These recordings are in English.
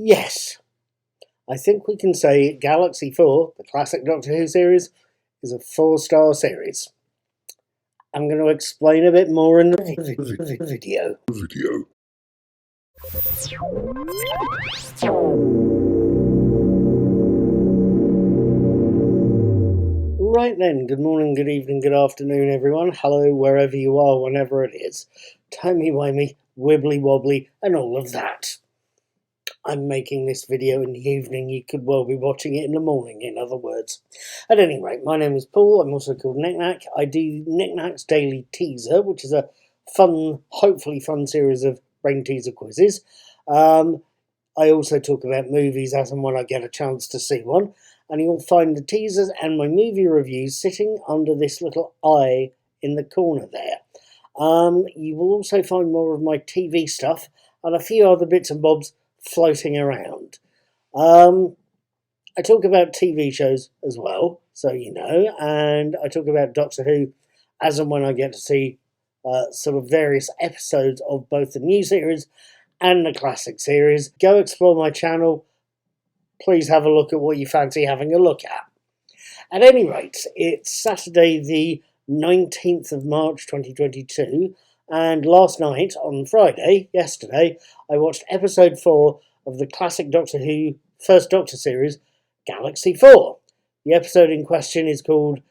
Yes, I think we can say Galaxy 4, the classic Doctor Who series, is a 4-star series. I'm going to explain a bit more in the video. Right then, good morning, good evening, good afternoon everyone. Hello wherever you are, whenever it is. Timey-wimey, wibbly-wobbly and all of that. I'm making this video in the evening. You could well be watching it in the morning, in other words. At any rate, my name is Paul. I'm also called Knickknack. I do Knickknack's Daily Teaser, which is a fun, hopefully fun series of brain teaser quizzes. I also talk about movies as and when I get a chance to see one. And you'll find the teasers and my movie reviews sitting under this little eye in the corner there. You will also find more of my TV stuff and a few other bits and bobs floating around. I talk about TV shows as well, so you know, and I talk about Doctor Who as and when I get to see sort of various episodes of both the new series and the classic series. Go explore my channel. Please have a look at what you fancy having a look at. At any rate, it's Saturday the 19th of March 2022, and last night, on Friday, yesterday, I watched episode 4 of the classic Doctor Who First Doctor series, Galaxy 4. The episode in question is called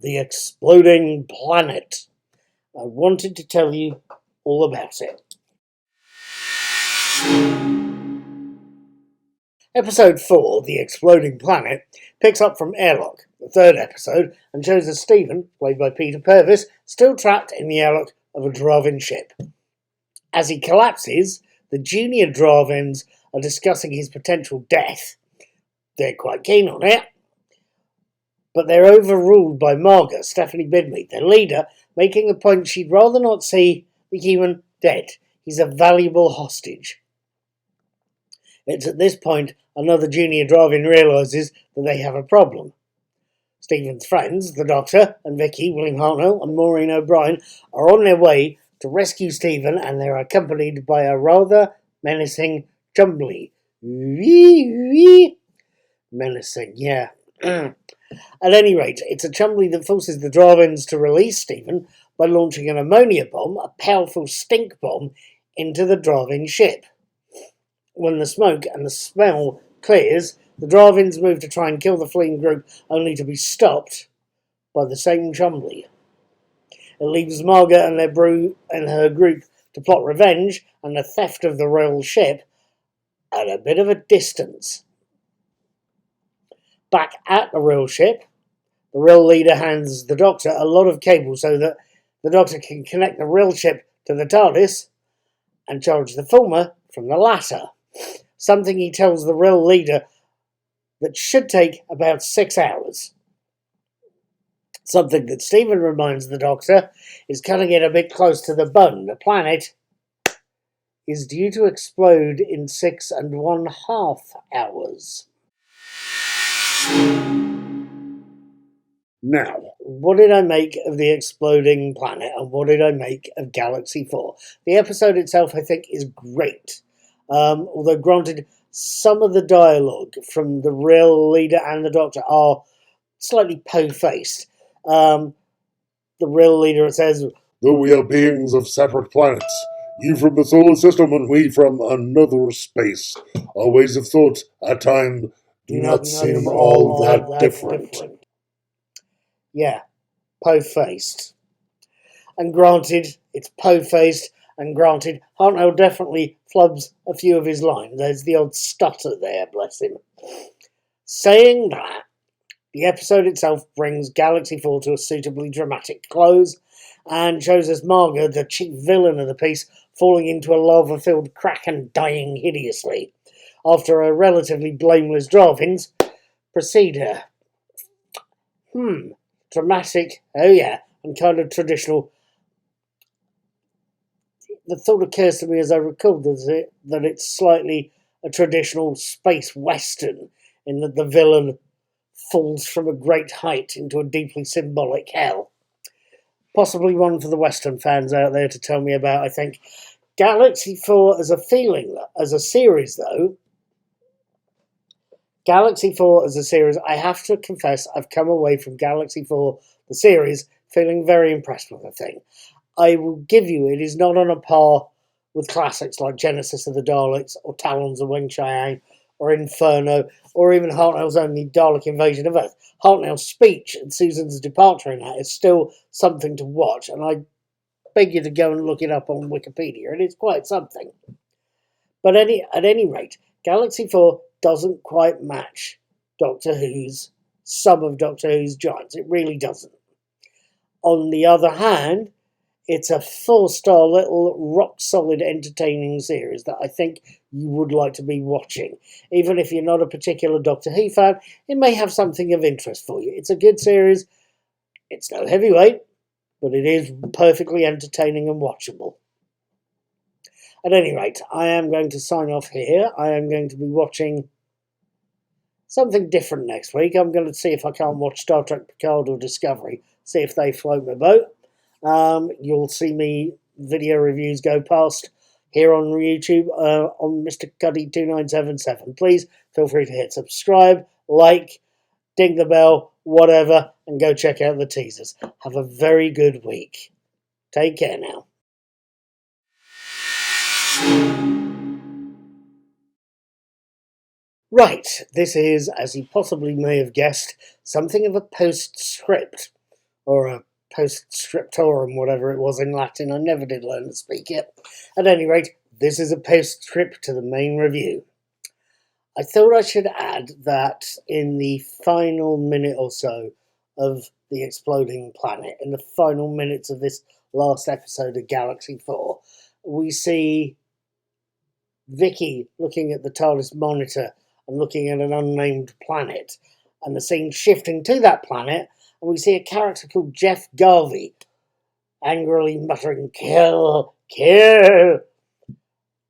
The Exploding Planet. I wanted to tell you all about it. Episode 4, The Exploding Planet, picks up from Airlock, the third episode, and shows us Stephen, played by Peter Purvis, still trapped in the airlock of a Draven ship. As he collapses, the junior Dravens are discussing his potential death. They're quite keen on it, but they're overruled by Marga, Stephanie Bidmead, their leader, making the point she'd rather not see the human dead. He's a valuable hostage. It's at this point another junior Draven realises that they have a problem. Stephen's friends, the Doctor and Vicky, William Hartnell and Maureen O'Brien, are on their way to rescue Stephen, and they're accompanied by a rather menacing Chumbly. Menacing, yeah. At any rate, it's a Chumbly that forces the Dravens to release Stephen by launching an ammonia bomb, a powerful stink bomb, into the Draven ship. When the smoke and the smell clears, the Dravens move to try and kill the fleeing group, only to be stopped by the same Chumbly. It leaves Marga and her group to plot revenge and the theft of the royal ship at a bit of a distance. Back at the royal ship, the real leader hands the Doctor a lot of cable so that the Doctor can connect the real ship to the TARDIS and charge the former from the latter. Something he tells the real leader that should take about 6 hours. Something that Stephen reminds the Doctor is cutting it a bit close to the bone. The planet is due to explode in 6.5 hours. Now, what did I make of The Exploding Planet and what did I make of Galaxy 4? The episode itself, I think, is great. Although, granted, some of the dialogue from the real leader and the Doctor are slightly po-faced. The real leader says, "Though we are beings of separate planets, you from the solar system and we from another space, our ways of thought, at times, do not seem all that different." Yeah, po-faced. And granted, it's po-faced, and granted, Hartnell definitely flubs a few of his lines. There's the odd stutter there, bless him. Saying that, the episode itself brings Galaxy 4 to a suitably dramatic close and shows us Marga, the chief villain of the piece, falling into a lava-filled crack and dying hideously, after a relatively blameless Dravens precede her. Dramatic, oh yeah, and kind of traditional. The thought occurs to me as I recall that it's slightly a traditional space western, in that the villain falls from a great height into a deeply symbolic hell. Possibly one for the Western fans out there to tell me about, I think. Galaxy 4 as a feeling, as a series though, Galaxy 4 as a series, I have to confess, I've come away from Galaxy 4, the series, feeling very impressed with the thing. I will give you, it is not on a par with classics like Genesis of the Daleks, or Talons of Wing Chiang, or Inferno, or even Hartnell's only Dalek Invasion of Earth. Hartnell's speech and Susan's departure in that is still something to watch, and I beg you to go and look it up on Wikipedia. It is quite something. But at any rate, Galaxy 4 doesn't quite match some of Doctor Who's giants. It really doesn't. On the other hand, it's a 4-star little rock-solid entertaining series that I think you would like to be watching. Even if you're not a particular Doctor Who fan, it may have something of interest for you. It's a good series. It's no heavyweight, but it is perfectly entertaining and watchable. At any rate, I am going to sign off here. I am going to be watching something different next week. I'm going to see if I can't watch Star Trek Picard or Discovery, see if they float my boat. You'll see me video reviews go past here on YouTube on Mr. Cuddy2977. Please feel free to hit subscribe, like, ding the bell, whatever, and go check out the teasers. Have a very good week. Take care now. Right, this is, as you possibly may have guessed, something of a postscript, or a postscriptorum, whatever it was in Latin. I never did learn to speak it. At any rate, this is a postscript to the main review. I thought I should add that in the final minute or so of the Exploding Planet, in the final minutes of this last episode of Galaxy 4, we see Vicky looking at the TARDIS monitor and looking at an unnamed planet, and the scene shifting to that planet, and we see a character called Jeff Garvey angrily muttering, "Kill, kill,"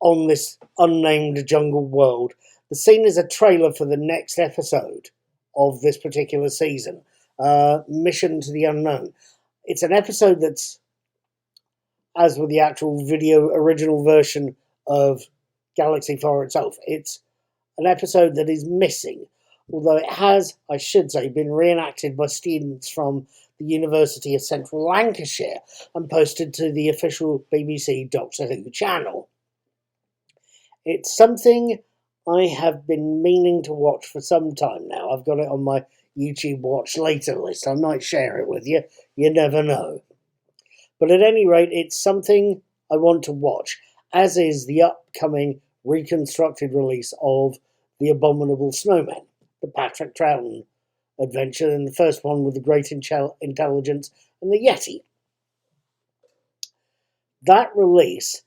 on this unnamed jungle world. The scene is a trailer for the next episode of this particular season, Mission to the Unknown. It's an episode that's, as with the actual video original version of Galaxy 4 itself, it's an episode that is missing, although it has, I should say, been reenacted by students from the University of Central Lancashire and posted to the official BBC Doctor Who channel. It's something I have been meaning to watch for some time now. I've got it on my YouTube Watch Later list. I might share it with you. You never know. But at any rate, it's something I want to watch, as is the upcoming reconstructed release of The Abominable Snowman, the Patrick Troughton adventure, and the first one with the Great Intelligence and the Yeti. That release,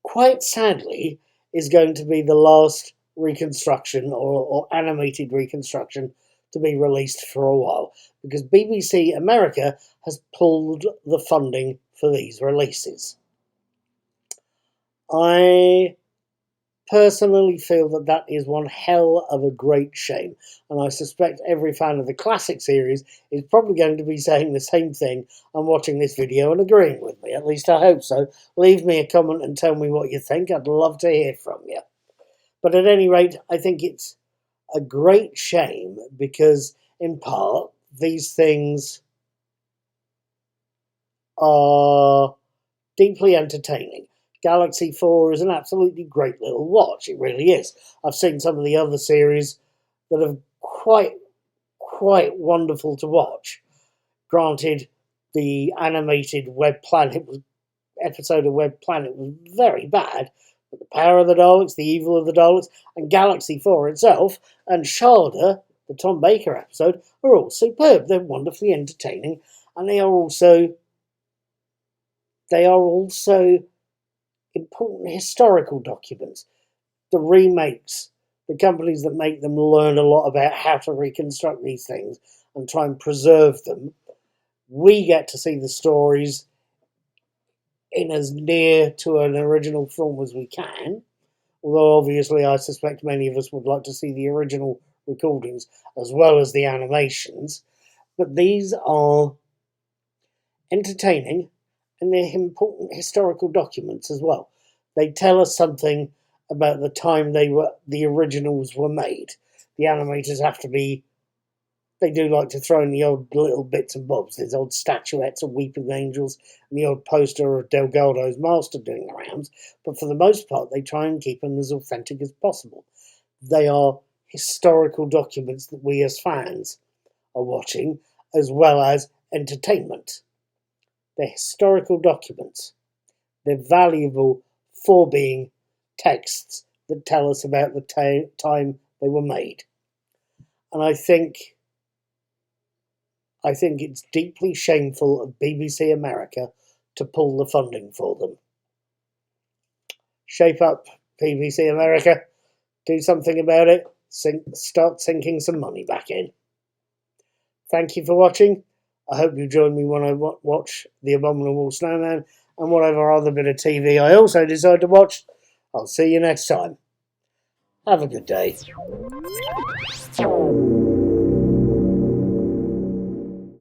quite sadly, is going to be the last reconstruction or animated reconstruction to be released for a while, because BBC America has pulled the funding for these releases. I personally feel that that is one hell of a great shame, and I suspect every fan of the classic series is probably going to be saying the same thing and watching this video and agreeing with me. At least I hope so. Leave me a comment and tell me what you think. I'd love to hear from you. But at any rate, I think it's a great shame because, in part, these things are deeply entertaining. Galaxy 4 is an absolutely great little watch. It really is. I've seen some of the other series that are quite wonderful to watch. Granted, the animated Web Planet episode of Web Planet was very bad, but The Power of the Daleks, The Evil of the Daleks, and Galaxy 4 itself, and Sharda, the Tom Baker episode, are all superb. They're wonderfully entertaining, and they are also important historical documents. The remakes, the companies that make them learn a lot about how to reconstruct these things and try and preserve them. We get to see the stories in as near to an original film as we can, although obviously I suspect many of us would like to see the original recordings as well as the animations. But these are entertaining, and they're important historical documents as well. They tell us something about the time the originals were made. The animators have to be. They do like to throw in the odd little bits and bobs. There's odd statuettes of weeping angels and the odd poster of Delgado's master doing the rounds. But for the most part, they try and keep them as authentic as possible. They are historical documents that we as fans are watching, as well as entertainment. They're historical documents. They're valuable for being texts that tell us about the time they were made. And I think it's deeply shameful of BBC America to pull the funding for them. Shape up, BBC America. Do something about it. Start sinking some money back in. Thank you for watching. I hope you join me when I watch The Abominable Snowman and whatever other bit of TV I also decide to watch. I'll see you next time. Have a good day.